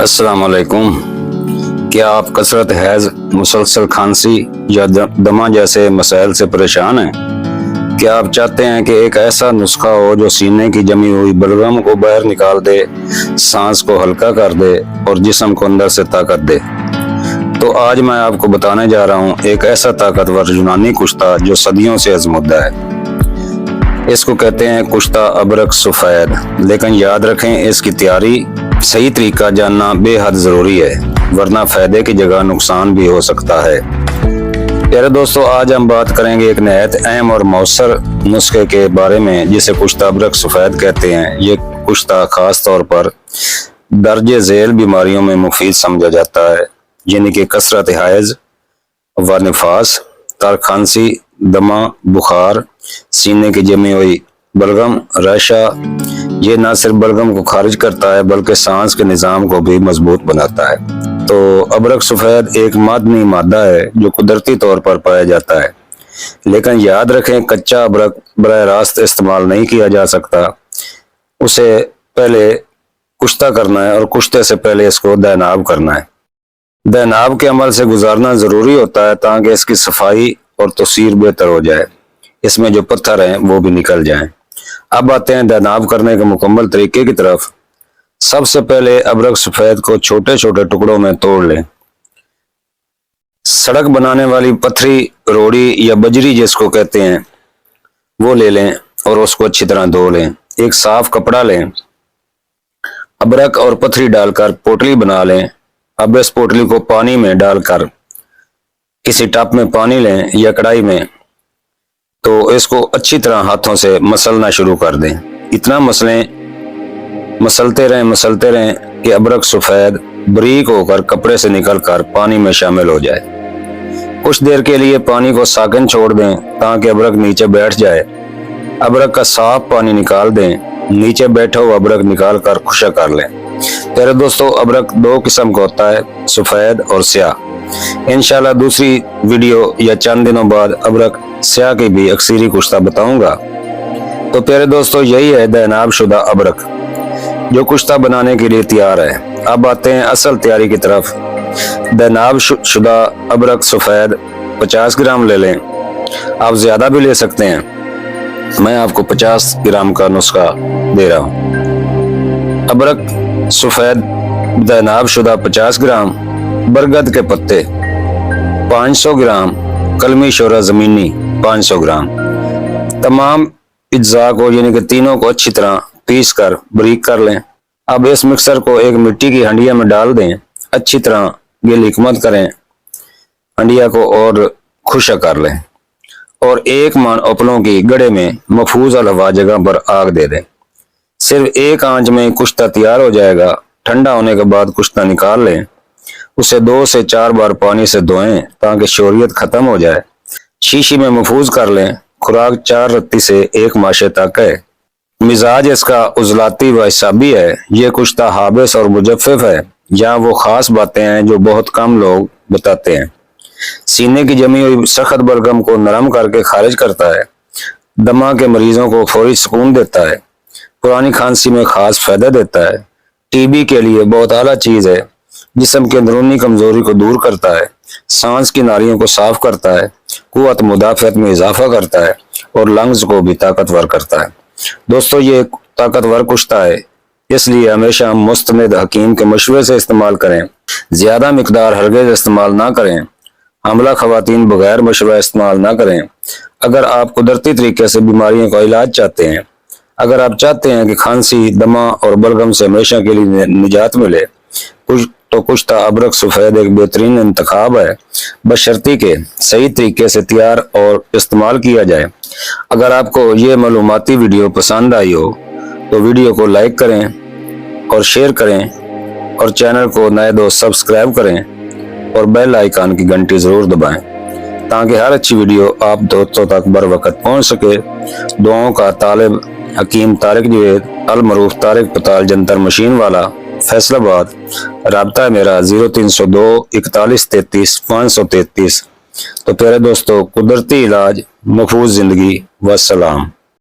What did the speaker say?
अस्सलाम वालेकुम। क्या आप कसरत हैज़, मुसलसल खांसी या दमा जैसे मसाइल से परेशान हैं? क्या आप चाहते हैं कि एक ऐसा नुस्खा हो जो सीने की जमी हुई बलगम को बाहर निकाल दे, सांस को हल्का कर दे और जिस्म को अंदर से ताकत दे? तो आज मैं आपको बताने जा रहा हूँ एक ऐसा ताकतवर यूनानी कुश्ता जो सदियों से आजमुद्दा है। इसको कहते हैं कुश्ता अबरक सफेद। लेकिन याद रखें, इसकी तैयारी सही तरीका जानना बेहद जरूरी है, वरना फायदे की जगह नुकसान भी हो सकता है। प्यारे दोस्तों, आज हम बात करेंगे एक नहायत अहम और मौसर नुस्खे के बारे में जिसे कुश्ता अबरक सफेद कहते हैं। ये कुश्ता खास तौर पर दर्जे झेल बीमारियों में मुफीद समझा जाता है, यानी कि कसरत हैज़ व निफास, तर खांसी, दमा, बुखार, सीने की जमी हुई बलगम, रेशा। ये न सिर्फ बलगम को खारिज करता है बल्कि सांस के निज़ाम को भी मजबूत बनाता है। तो अबरक सफेद एक मादनी मादा है जो कुदरती तौर पर पाया जाता है, लेकिन याद रखें, कच्चा अबरक बराह रास्त इस्तेमाल नहीं किया जा सकता। उसे पहले कुश्ता करना है और कुश्ते से पहले इसको दैनाब करना है। दैनाब के अमल से गुजारना जरूरी होता है ताकि इसकी सफाई और तस्वीर बेहतर हो जाए, इसमें जो पत्थर हैं वो भी निकल जाएं। अब आते हैं दैनाब करने के मुकम्मल तरीके की तरफ। सबसे पहले अबरक सफेद को छोटे छोटे टुकड़ों में तोड़ लें। सड़क बनाने वाली पथरी, रोड़ी या बजरी जिसको कहते हैं, वो ले लें और उसको अच्छी तरह धो लें। एक साफ कपड़ा लें, अबरक और पथरी डालकर पोटली बना लें। अब इस पोटली को पानी में डालकर किसी टब में पानी लें या कढ़ाई में, तो इसको अच्छी तरह हाथों से मसलना शुरू कर दें। इतना मसलते रहें कि अबरक सफेद बारीक होकर कपड़े से निकलकर पानी में शामिल हो जाए। कुछ देर के लिए पानी को साकिन छोड़ दें ताकि अबरक नीचे बैठ जाए। अबरक का साफ पानी निकाल दें। नीचे बैठा हुआ अबरक निकाल कर खुश्क कर लें। प्यारे दोस्तों, अबरक दो किस्म का होता है, सफेद और स्याह। इंशाल्लाह दूसरी वीडियो या चंद दिनों बाद अबरक स्याह की भी अक्सरी कुश्ता बताऊंगा। तो प्यारे दोस्तों, यही है दैनाब शुदा अबरक जो कुश्ता बनाने के लिए तैयार है। अब आते हैं असल तैयारी की तरफ। दैनाब शुदा अबरक सफेद 50 ग्राम ले लें। आप ज्यादा भी ले सकते हैं, मैं आपको 50 ग्राम का नुस्खा दे रहा हूँ। अबरक सफेद दैनाब शुदा 50 ग्राम, बरगद के पत्ते 500 ग्राम, कलमी शोरा जमीनी 500 ग्राम। तमाम अज्जा को यानी कि तीनों को अच्छी तरह पीस कर बारीक कर लें। अब इस मिक्सर को एक मिट्टी की हंडिया में डाल दें। अच्छी तरह गीली मत करें हंडिया को और खुश्क कर लें और एक मान अपनों की गड़े में महफूज हवा जगह पर आग दे दें। सिर्फ एक आंच में कुश्ता तैयार हो जाएगा। ठंडा होने के बाद कुश्ता निकाल लें। उसे 2 से 4 बार पानी से धोएं ताकि शोरियत खत्म हो जाए। शीशी में महफूज कर लें। खुराक 4 रत्ती से 1 माशे तक है। मिजाज इसका उजलाती व हिसाबी है। ये कुश्ता हाबिस और मुजफ्फिफ है। यहाँ वो खास बातें हैं जो बहुत कम लोग बताते हैं। सीने की जमी हुई सख्त बलगम को नरम करके खारिज करता है। दमा के मरीजों को फौरी सुकून देता है। पुरानी खांसी में खास फायदा देता है। टीबी के लिए बहुत आला चीज है। जिस्म की अंदरूनी कमजोरी को दूर करता है। सांस की नालियों को साफ करता है। कुव्वत मुदाफियत में इजाफा करता है और लंग्स को भी ताकतवर करता है। दोस्तों, ये ताकतवर कुश्ता है, इसलिए हमेशा हम मुस्तनिद हकीम के मशवरे से इस्तेमाल करें। ज्यादा मिकदार हरगिज़ इस्तेमाल ना करें। हमला खवातीन बगैर मशवरा इस्तेमाल ना करें। अगर आप कुदरती तरीके से बीमारियों का इलाज चाहते हैं, अगर आप चाहते हैं कि खांसी, दमा और बलगम से हमेशा के लिए निजात मिले, तो कुश्ता अबरक सफेद एक बेहतरीन इंतखाब है, बशर्ती के सही तरीके से तैयार और इस्तेमाल किया जाए। अगर आपको ये मालूमाती वीडियो पसंद आई हो तो वीडियो को लाइक करें और शेयर करें और चैनल को नए दोस्त सब्सक्राइब करें और बेल आइकन की घंटी जरूर दबाएं ताकि हर अच्छी वीडियो आप दोस्तों तक बर वक्त पहुँच सके। दुआओं का तालिब हकीम तारिक जवेद, अल मरूफ तारिक पताल, जंतर मशीन वाला, फैसलाबाद। राब्ता है मेरा 0302 41 33 533। तो प्यारे दोस्तों, कुदरती इलाज, महफूज जिंदगी, वस्सलाम।